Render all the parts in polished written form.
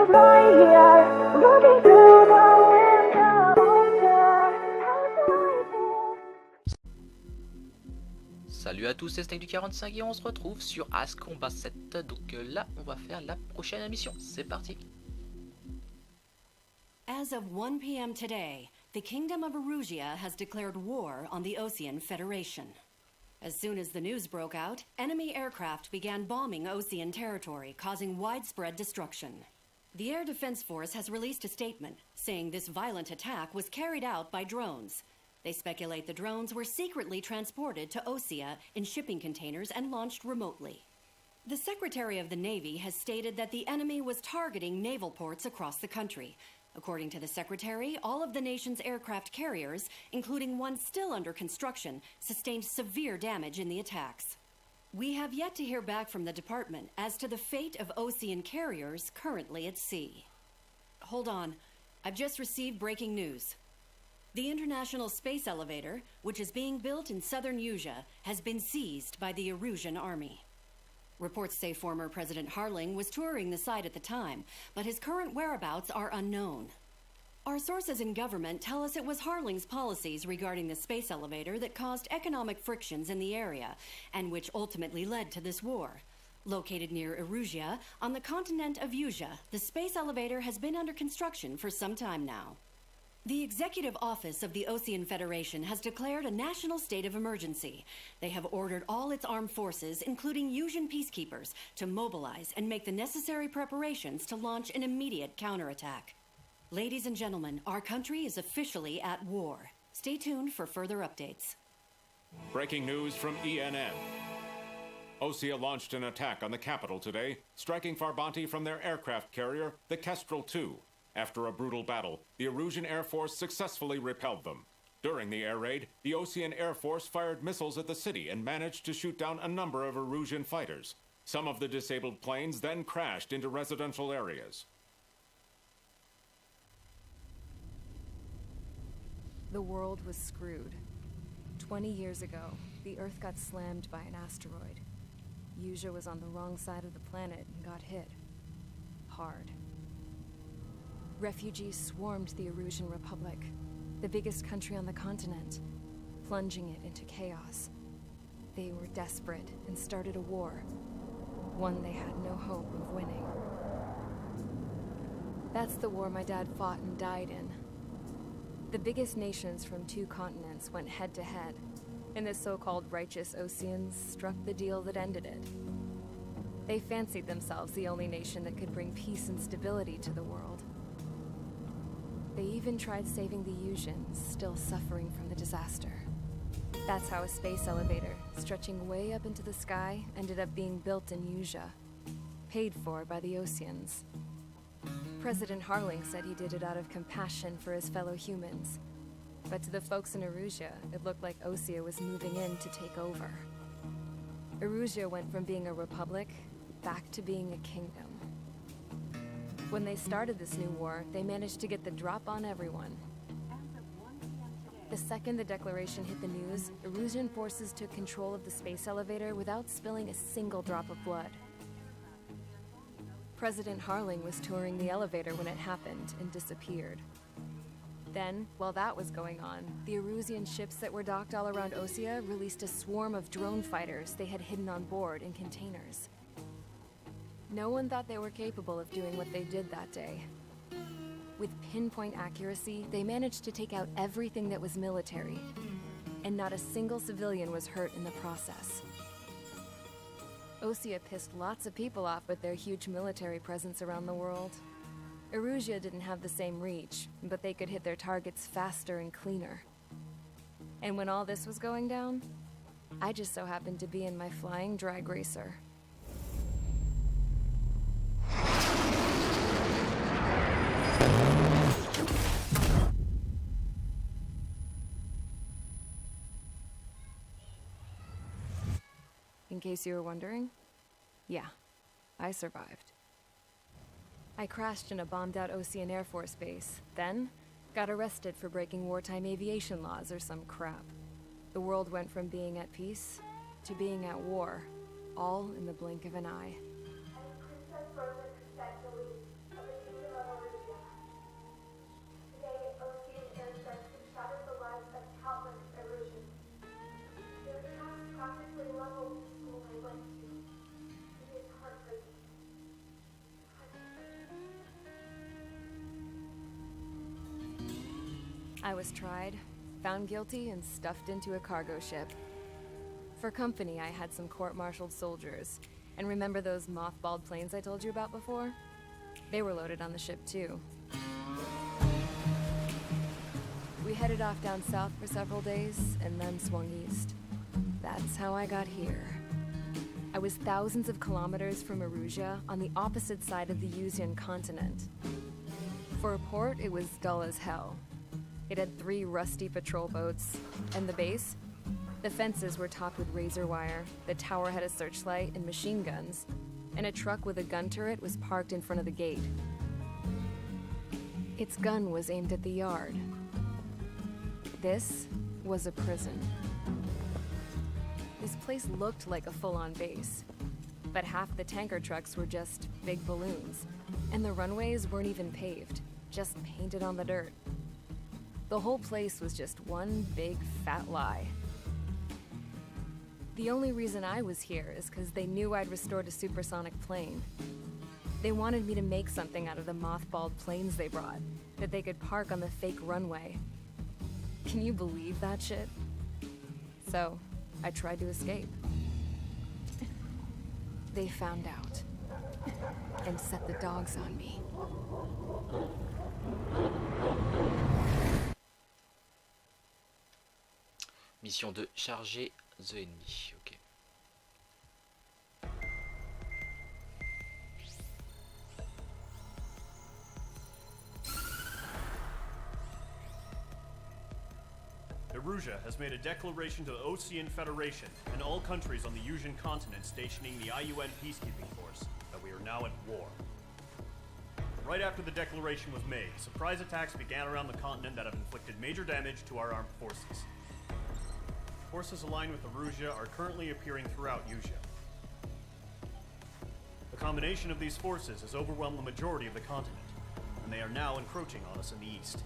déployées, looking through the window. Salut à tous, c'est Snake du 45 et on se retrouve sur As Combat 7. Donc là, on va faire la prochaine émission. C'est parti. As of 1 p.m. today, the Kingdom of Erusia has declared war on the Osean Federation. As soon as the news broke out, enemy aircraft began bombing Osean territory, causing widespread destruction. The Air Defense Force has released a statement saying this violent attack was carried out by drones. They speculate the drones were secretly transported to Osea in shipping containers and launched remotely. The Secretary of the Navy has stated that the enemy was targeting naval ports across the country. According to the Secretary, all of the nation's aircraft carriers, including one still under construction, sustained severe damage in the attacks. We have yet to hear back from the department as to the fate of Osean carriers currently at sea. Hold on, I've just received breaking news. The International Space Elevator, which is being built in southern Usea, has been seized by the Erusian army. Reports say former President Harling was touring the site at the time, but his current whereabouts are unknown. Our sources in government tell us it was Harling's policies regarding the space elevator that caused economic frictions in the area, and which ultimately led to this war. Located near Erusia, on the continent of Usea, the space elevator has been under construction for some time now. The Executive Office of the Osean Federation has declared a national state of emergency. They have ordered all its armed forces, including Usean peacekeepers, to mobilize and make the necessary preparations to launch an immediate counterattack. Ladies and gentlemen, our country is officially at war. Stay tuned for further updates. Breaking news from ENN. Osea launched an attack on the capital today, striking Farbanti from their aircraft carrier, the Kestrel II. After a brutal battle, the Erusian Air Force successfully repelled them. During the air raid, the Osean Air Force fired missiles at the city and managed to shoot down a number of Erusian fighters. Some of the disabled planes then crashed into residential areas. The world was screwed. 20 years ago, the Earth got slammed by an asteroid. Usea was on the wrong side of the planet and got hit. Hard. Refugees swarmed the Erusian Republic, the biggest country on the continent, plunging it into chaos. They were desperate and started a war, one they had no hope of winning. That's the war my dad fought and died in. The biggest nations from 2 continents went head-to-head, and the so-called righteous Oseans struck the deal that ended it. They fancied themselves the only nation that could bring peace and stability to the world. They even tried saving the Useans, still suffering from the disaster. That's how a space elevator, stretching way up into the sky, ended up being built in Usea, paid for by the Oseans. President Harling said he did it out of compassion for his fellow humans. But to the folks in Erusia, it looked like Osea was moving in to take over. Erusia went from being a republic back to being a kingdom. When they started this new war, they managed to get the drop on everyone. The second the declaration hit the news, Erusian forces took control of the space elevator without spilling a single drop of blood. President Harling was touring the elevator when it happened and disappeared. Then, while that was going on, the Erusian ships that were docked all around Osea released a swarm of drone fighters they had hidden on board in containers. No one thought they were capable of doing what they did that day. With pinpoint accuracy, they managed to take out everything that was military, and not a single civilian was hurt in the process. Osea pissed lots of people off with their huge military presence around the world. Erusia didn't have the same reach, but they could hit their targets faster and cleaner. And when all this was going down, I just so happened to be in my flying drag racer. In case you were wondering, yeah, I survived. I crashed in a bombed-out Osean Air Force base, then got arrested for breaking wartime aviation laws or some crap. The world went from being at peace to being at war, all in the blink of an eye. local school I went to. It is heartbreaking. I was tried, found guilty, and stuffed into a cargo ship. For company, I had some court-martialed soldiers. And remember those mothballed planes I told you about before? They were loaded on the ship, too. We headed off down south for several days, and then swung east. That's how I got here. I was thousands of kilometers from Erusia, on the opposite side of the Yuzian continent. For a port, it was dull as hell. It had 3 rusty patrol boats, and the base? The fences were topped with razor wire, the tower had a searchlight and machine guns, and a truck with a gun turret was parked in front of the gate. Its gun was aimed at the yard. This was a prison. This place looked like a full-on base, but half the tanker trucks were just big balloons, and the runways weren't even paved, just painted on the dirt. The whole place was just one big fat lie. The only reason I was here is because they knew I'd restored a supersonic plane. They wanted me to make something out of the mothballed planes they brought, that they could park on the fake runway. Can you believe that shit? So, I tried to escape. They found out, and set the dogs on me. Mission 2, charger the ennemi. Ok. Erusia has made a declaration to the Ocean Federation and all countries on the Yuzian continent stationing the IUN peacekeeping force that we are now at war. Right after the declaration was made, surprise attacks began around the continent that have inflicted major damage to our armed forces. Forces aligned with Erusia are currently appearing throughout Yusia. The combination of these forces has overwhelmed the majority of the continent, and they are now encroaching on us in the east.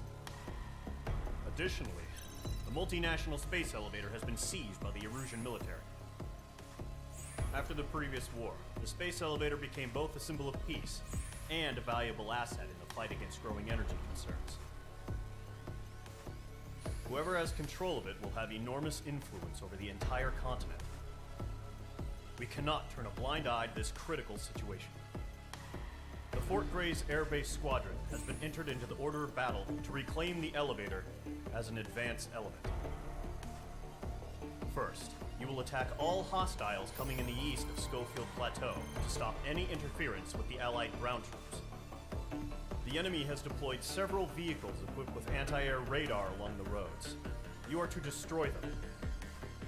Additionally, the multinational space elevator has been seized by the Erusian military. After the previous war, the space elevator became both a symbol of peace and a valuable asset in the fight against growing energy concerns. Whoever has control of it will have enormous influence over the entire continent. We cannot turn a blind eye to this critical situation. The Fort Gray's Air Base Squadron has been entered into the order of battle to reclaim the elevator as an advance element. First, you will attack all hostiles coming in the east of Schofield Plateau to stop any interference with the Allied ground troops. The enemy has deployed several vehicles equipped with anti-air radar along the roads. You are to destroy them.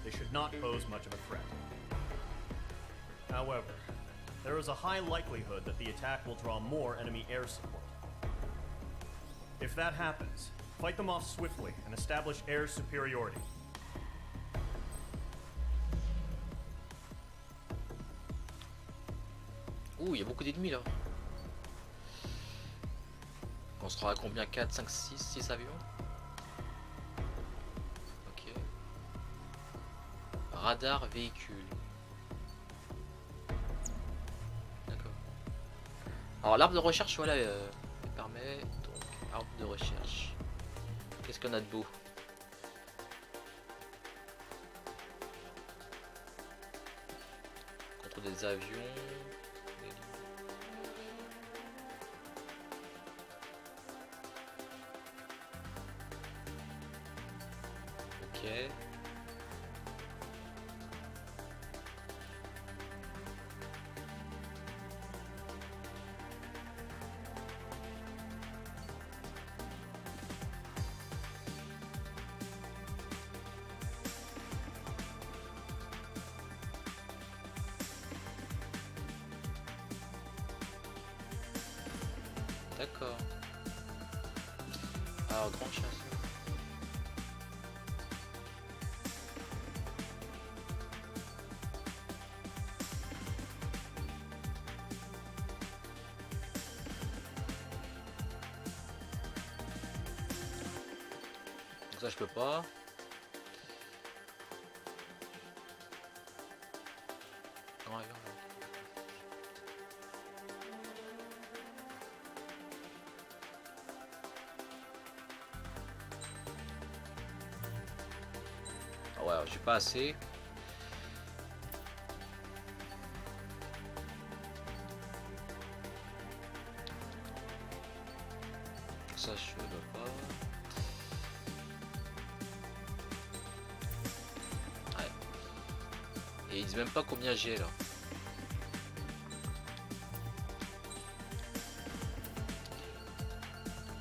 They should not pose much of a threat. However, there is a high likelihood that the attack will draw more enemy air support. If that happens, fight them off swiftly and establish air superiority. Ouh, il y a beaucoup d'ennemis là. On sera à combien? 4, 5, 6 avions? Ok. Radar véhicule. D'accord. Alors l'arbre de recherche, voilà, permet donc arbre de recherche. Qu'est-ce qu'on a de beau? Contre des avions. Ok. D'accord. Alors, grand chasseur. Donc ça je peux pas. Voilà, j'ai pas assez. Ça je veux pas. Ouais. Et ils disent même pas combien j'ai là.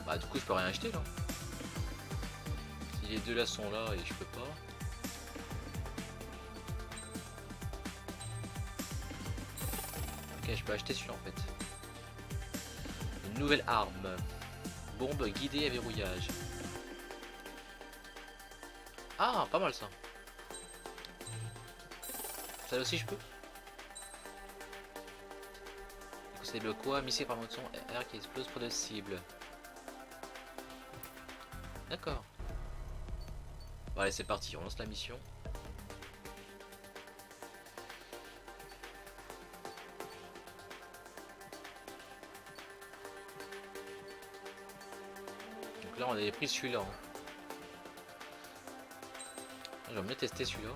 Bah du coup je peux rien acheter là. Si les deux là sont là et je peux pas. Ok, je peux acheter celui-là en fait. Une nouvelle arme. Bombe guidée à verrouillage. Ah, pas mal ça. Ça aussi je peux. C'est le quoi? Missile par motion R qui explose pour de cible. D'accord. Bon allez c'est parti, on lance la mission. Donc là on avait pris celui-là. Hein. J'aimerais bien tester celui-là.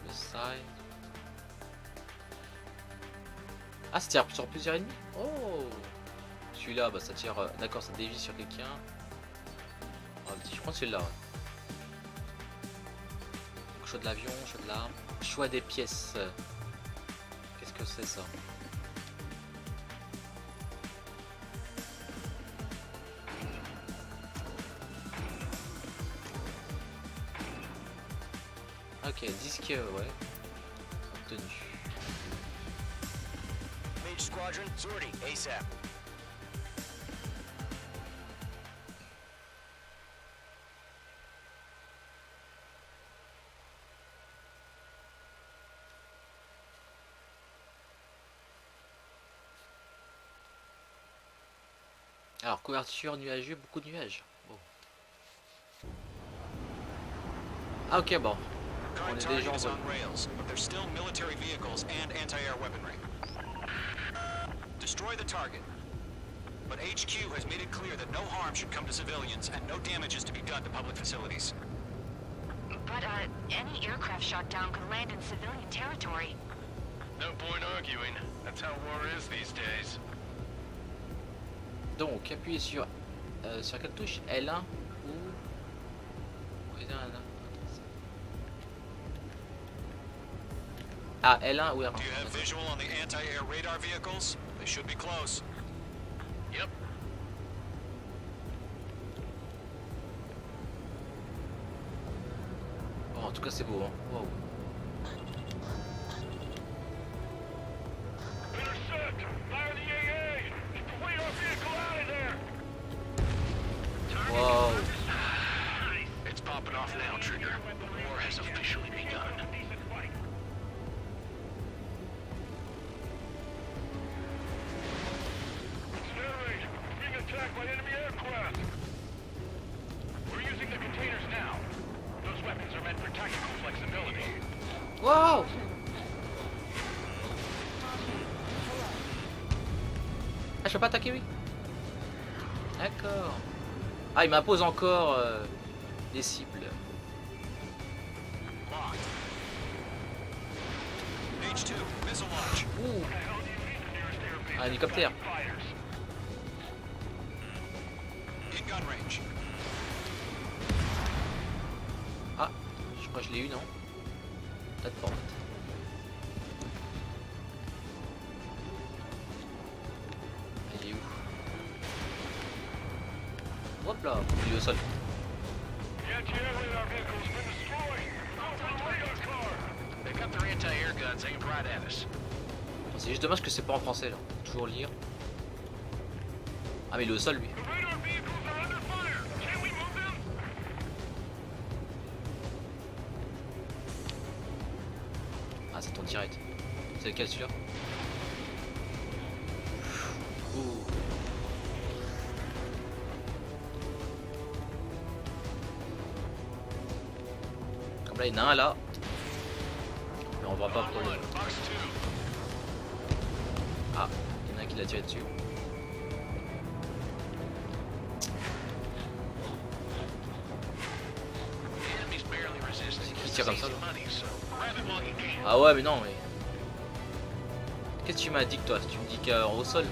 Le side. Ah, ça tire sur plusieurs ennemis. Oh, celui-là, bah ça tire. D'accord, ça dévie sur quelqu'un. Oh, je prends celui-là. Ouais. Choix de l'avion, choix de l'arme, choix des pièces. Qu'est-ce que c'est ça? Ok, disque, ouais. Obtenu. Mage Squadron, sortie, ASAP. Alors, couverture nuageuse, beaucoup de nuages. Bon. Ah, ok, bon. On est déjà en vol. Rails, but there's still military vehicles and anti-air weaponry. Destroy the target. But HQ has made it clear that no harm should come to civilians and no damage is to be done to public facilities. But, any aircraft shot down could land in civilian territory. No point arguing. That's how war is these days. Donc, appuyez sur quelle touche? L1 ou... Ah, L1 ou R1. Do you have visual on the anti-air radar vehicles? They should be close. Yep. Oh, en tout cas, c'est beau, hein. Wow. Intercept! Fire the AA! Deploy our vehicle out of there! Wow. It's popping off now, Trigger. War has officially begun. Incinerate! Being attacked by enemy aircraft! We're using the containers now. Those weapons are meant for tactical flexibility. Wow. Ah, je peux pas attaquer, oui. D'accord. Ah, il m'impose encore des cibles. H2, missile launch. Ouh. Un hélicoptère. In gun range. Ah, je crois que je l'ai eu, non? Peut-être pas en fait. Il est où? Hop là, il est au sol. The anti-air radar vehicle's been destroyed! Out to the radar car! They got their anti-air guns aimed right at us. C'est juste dommage que c'est pas en français là. Toujours lire. Ah mais il est au sol lui. The radar vehicles are under fire! Can we move them? Ah c'est ton direct. C'est lequel celui-là? Ouh. Comme là il y en a un là. Mais on voit pas pour le... Box 2. Ah, il y en a un qui l'a tiré dessus. qui tire comme ça. Ah ouais, mais non, mais. Qu'est-ce que tu m'as dit que toi? Tu me dis qu'au sol?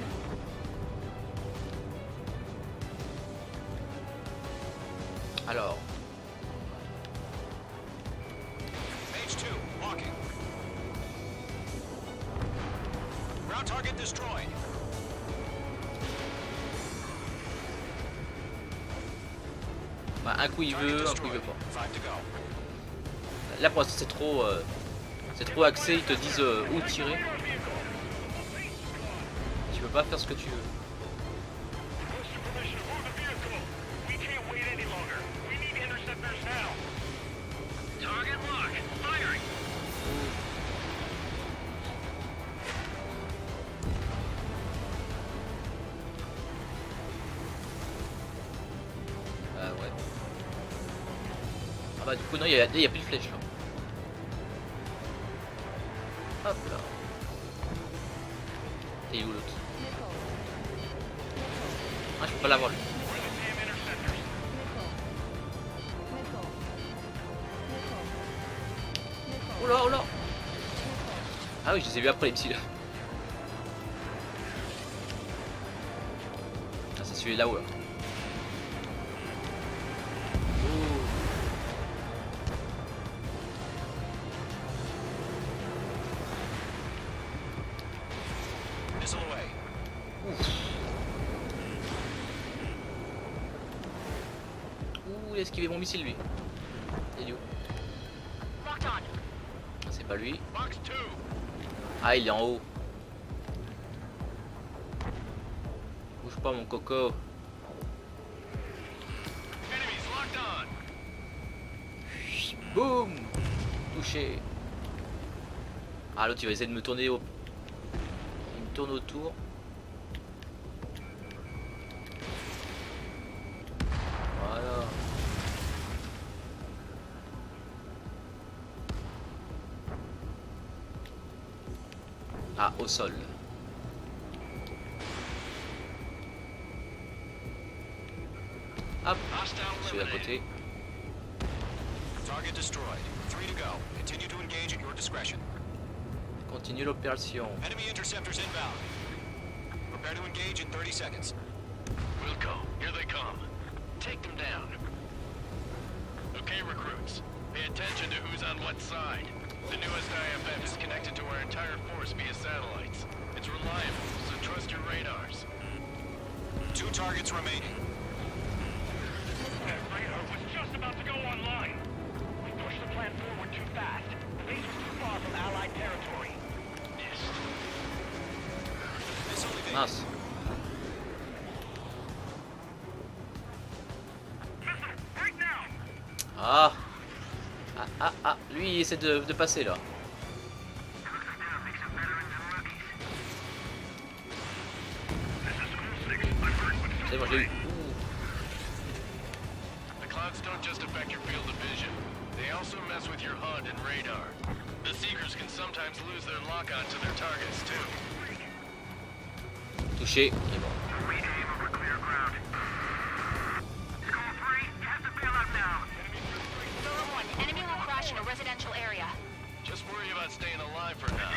Alors. H2, walking. Ground target destroyed. Bah, un coup il veut, un coup il veut pas. 5 to go. Là pour l'instant c'est trop axé, ils te disent où tirer. Tu peux pas faire ce que tu veux. Ouais. Ah bah du coup non, il y a plus de flèches là. Hop là. Et où l'autre? Ah, je peux pas l'avoir lui. Oula, oula. Ah oui, je les ai vus après les petits là. Ah, c'est celui là-haut là. Missile away. Ouh, il a esquivé mon missile lui. Il est où? Locked on. Ah, c'est pas lui. Box 2. Ah, il est en haut. Bouge pas mon coco. Enemies locked on. Boum. Touché. Ah, l'autre il va essayer de me tourner au... Il me tourne autour. Voilà. Ah, au sol. Hop, celui à côté. Target destroyed. 3 to go. Continue to engage at your discretion. Continue l'opération. Enemy interceptors inbound. Prepare to engage in 30 seconds. Wilco, here they come. Take them down. Okay, recruits. Pay attention to who's on what side. The newest IFF is connected to our entire force via satellites. It's reliable, so trust your radars. 2 targets remaining. That radar was just about to go online. We pushed the plan forward too fast. The base was too far from Allied territory. Missed. Missile evaded. Mince. Missile, right now! Ah. Ah, lui il essaie de passer là. C'est bon, je l'ai eu. The clouds don't just affect your field of vision. They also mess with your HUD and radar. The Seekers can sometimes lose their lock-on to their targets, too. Touché. Il est mort. Zone 1, enemy will crash in a residential area. Just worry about staying alive for now.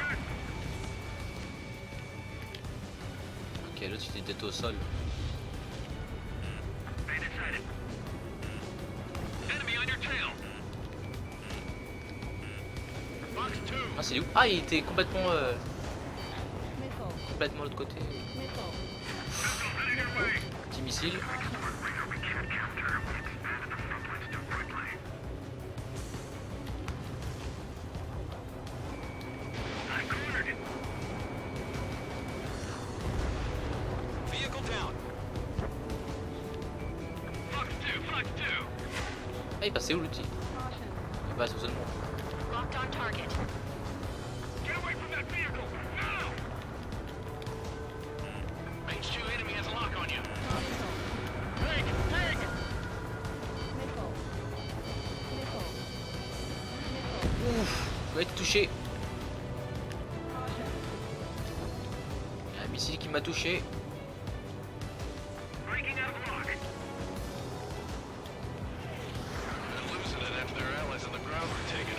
Ok, l'autre il était au sol. Enemy on your tail. Box 2. Ah, c'est où? Ah, il était complètement complètement de l'autre côté. Petit missile. Vehicle down. Box 2, Box 2. Ah, il passait où l'outil? Il passe au sol. Locked on target. Get away from that vehicle, now! H2 enemy has a lock on you. Tank, tank! Il va être touché. Il y a un missile qui m'a touché. Breaking out of lock. They're losing it after their allies on the ground were taken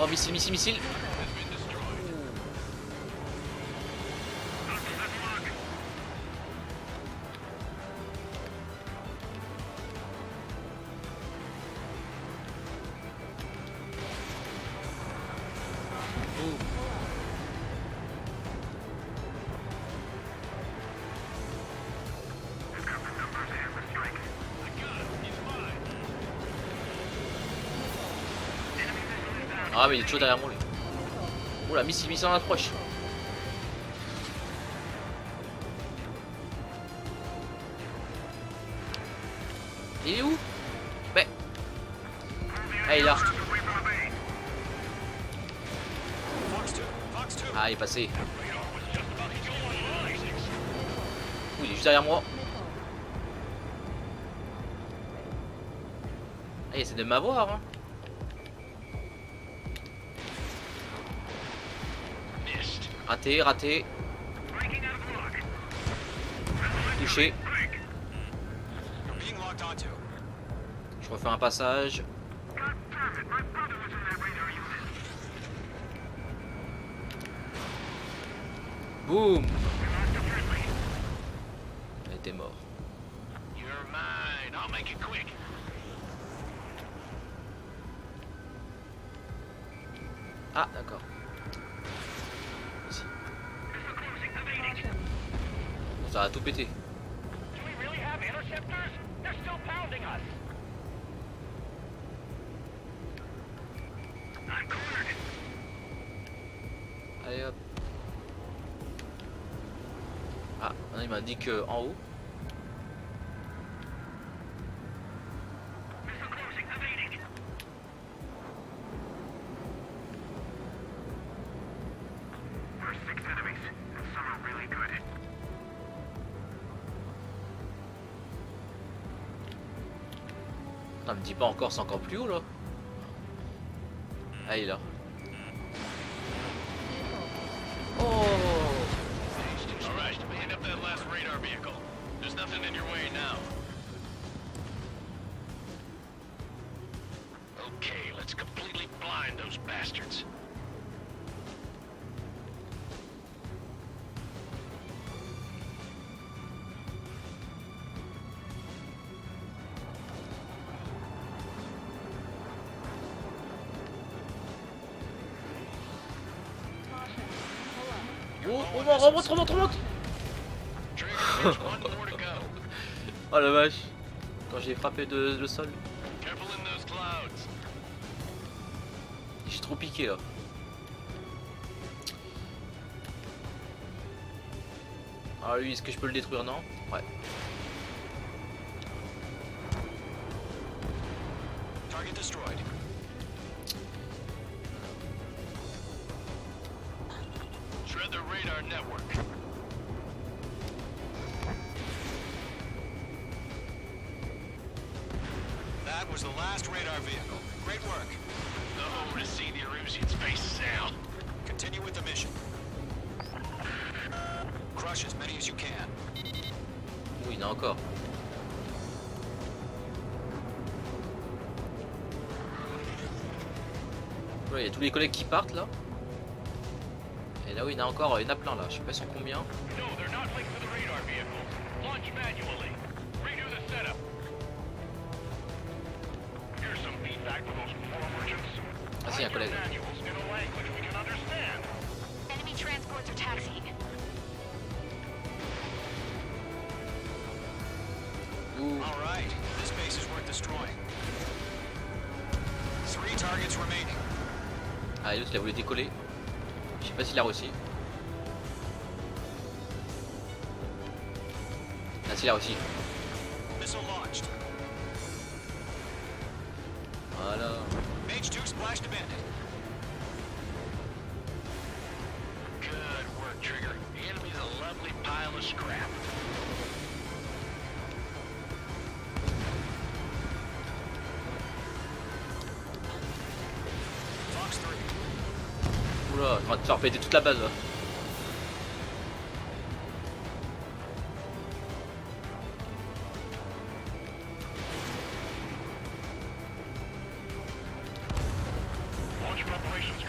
Oh, missile, missile, missile. Ah mais il est toujours derrière moi lui. Oula, missile, missile en approche. Il est où? Mais... Ah il est là. Ah il est passé. Ouh, il est juste derrière moi. Ah il essaie de m'avoir hein. Raté, raté. Touché. Je refais un passage. Boum. Elle était mort. Ah d'accord. Ça a tout pété. Allez hop. Ah, maintenant il m'indique en haut. Non, me dis pas encore, c'est encore plus haut là. Ah, il est là. Oh! Alright, hand up that last radar vehicle. There's nothing in your way now. Okay, let's completely blind those bastards. Oh, remonte, remonte, remonte! Oh la vache! Quand j'ai frappé le sol. J'ai trop piqué là. Ah lui, est-ce que je peux le détruire? Non? Ouais. Target destroyed. Shred the radar network. That was the last radar vehicle. Great work. No to see the Erusian's faces now. Continue with the mission. Crush as many as you can. Oui, il y en a encore. Ouais, il y a tous les collègues qui partent là. Et là, oui, il y en a encore, il y en a plein là. Je sais pas sur combien. No, they're not linked to the radar vehicle. Launch manually. Redo the setup. Here's some feedback for those four merchants. Ah si, il y a un collègue. Manuals in a language we can understand. Enemy transports are taxiing. Ouh. All right, this base is worth destroying. 3 targets remaining. Ah, et l'autre il a voulu décoller. Je sais pas s'il a réussi. Ah, s'il a réussi. Missile launched. Voilà. Mage 2 splashed to bandit. Good work, Trigger. The enemy's a lovely pile of scrap. Fox 3. Oula, on va te faire péter toute la base là. Launch preparations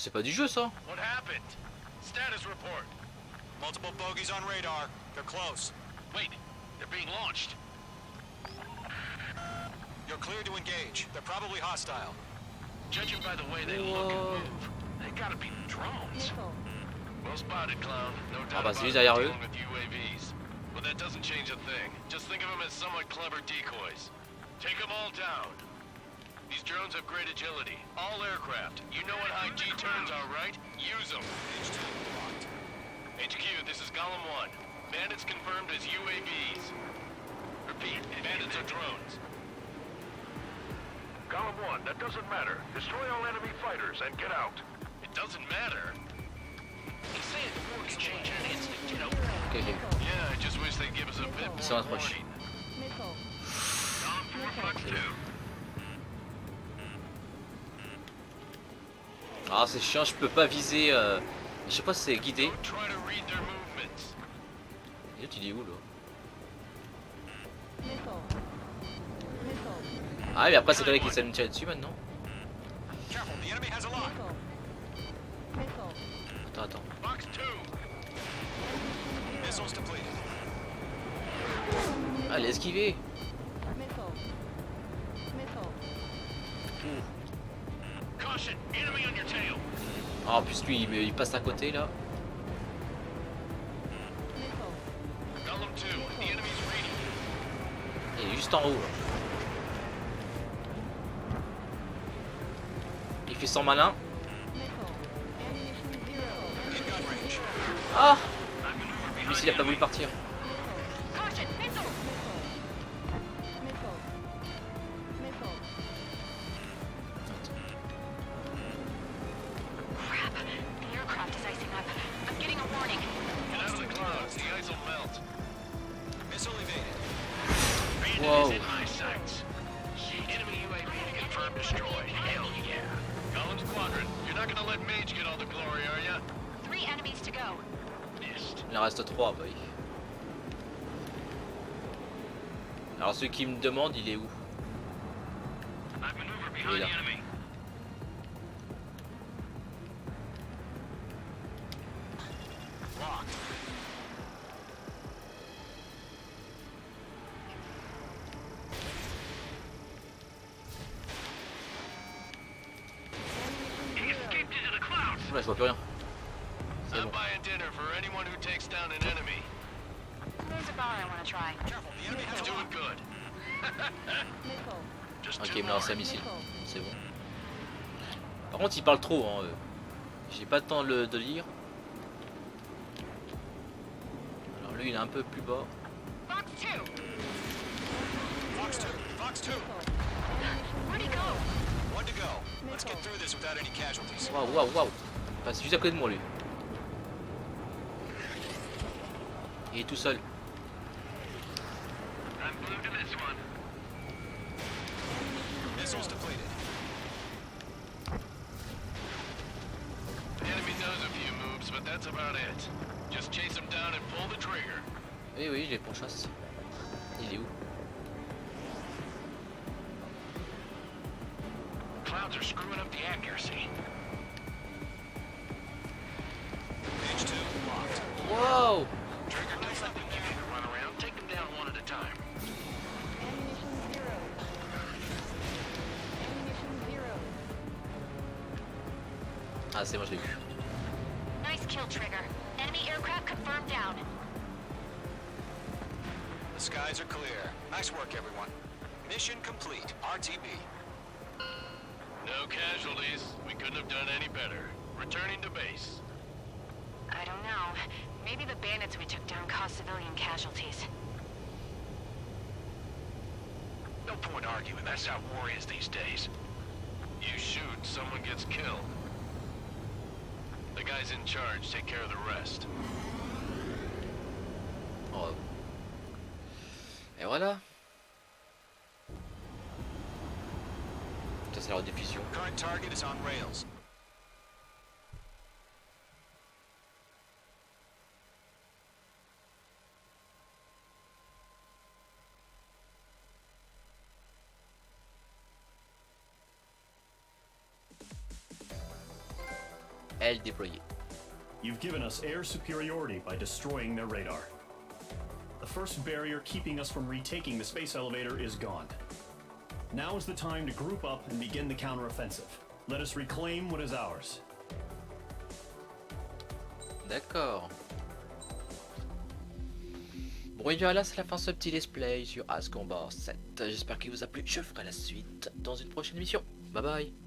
c'est pas du jeu ça. What happened? Status report. Multiple bogies on radar. They're close. Wait, they're being launched. You're clear to engage. They're probably hostile. Judging by the way they look and move, they gotta be drones. Well spotted, clown. No doubt bah, about c'est it, juste derrière eux. dealing with UAVs. But that doesn't change a thing. Just think of them as somewhat clever decoys. Take them all down. These drones have great agility. All aircraft. You know what high G turns are, right? Use them. HQ, this is Golem 1. Bandits confirmed as UAVs. Repeat, bandits are drones. Golem 1, that doesn't matter. Destroy all enemy fighters and get out. It doesn't matter. He's saying the war can change in an instant, you know? Ok, j'ai vu. Yeah, I just wish they'd give us a bit Ils sont more approchés. warning. Golem 4, Fox 2. Ah c'est chiant, je peux pas viser. Je sais pas si c'est guidé. Don't try to read their movements. Et l'autre il est où là? Ah mais après c'est quelqu'un qui essaie de me tirer dessus maintenant. Careful, the enemy has a lock. Attends. Fox 2. Missiles depleted. Ah elle a esquivé. Caution, enemy on your tail. Ah en plus lui il passe à côté là. Golem 2, the enemy's reading. Il est juste en haut là. Il fait son malin. In gun range. Ah lui s'il a pas voulu partir. Caution, missile! Crap, the aircraft is icing up. I'm getting a warning. Get out of the clouds, the ice will melt. Missile evaded. Bandit Whoa. is in my sights. Enemy UAV confirmed destroyed. Hell yeah. Golem Squadron, you're not gonna let Mage get all the glory, are ya? 3 enemies to go. Missed. Il en reste 3 bah oui. Alors celui qui me demande il est où? I maneuver Il est behind là. the enemy. Locked. He escaped into the clouds. Oula je vois plus rien. C'est I'm bon. buying dinner for anyone who takes down an enemy. There's a bar I want to try. Careful, the enemy has He's a doing lock. good. Just Ok two il me more. lance un missile. C'est bon. Par contre il parle trop hein. J'ai pas le temps de lire. Alors lui il est un peu plus bas. Fox 2! Fox 2. Fox 2. Where'd he go? One to go. Let's get through this without any casualties. Waouh. Il passe juste à côté de moi lui. Il est tout seul. I'm blue to this one. Missiles depleted. The enemy does a few moves, but that's about it. Just chase him down and pull the trigger. Oui, je les pourchasse. Il est où? Clouds are screwing up the accuracy. Page 2 locked. Wow! Trigger, don't let them give you the runaround. Take them down one at a time. Ah c'est bon je l'ai vu. Nice kill, Trigger. Enemy aircraft confirmed down. The skies are clear. Nice work, everyone. Mission complete. RTB. No casualties. We couldn't have done any better. Returning to base. I don't know. Maybe the bandits we took down caused civilian casualties. No point arguing. That's how war is these days. You shoot, someone gets killed. The guys in charge take care of the rest. Oh. Et voilà. Ça c'est la rediffusion. Current target is on rails. Ailes déployées. You've given us air superiority by destroying their radar. The first barrier keeping us from retaking the space elevator is gone. Now is the time to group up and begin the counteroffensive. Let us reclaim what is ours. D'accord. Bon et bien là c'est la fin de ce petit let's play sur As Combat 7. J'espère qu'il vous a plu. Je ferai la suite dans une prochaine émission. Bye bye.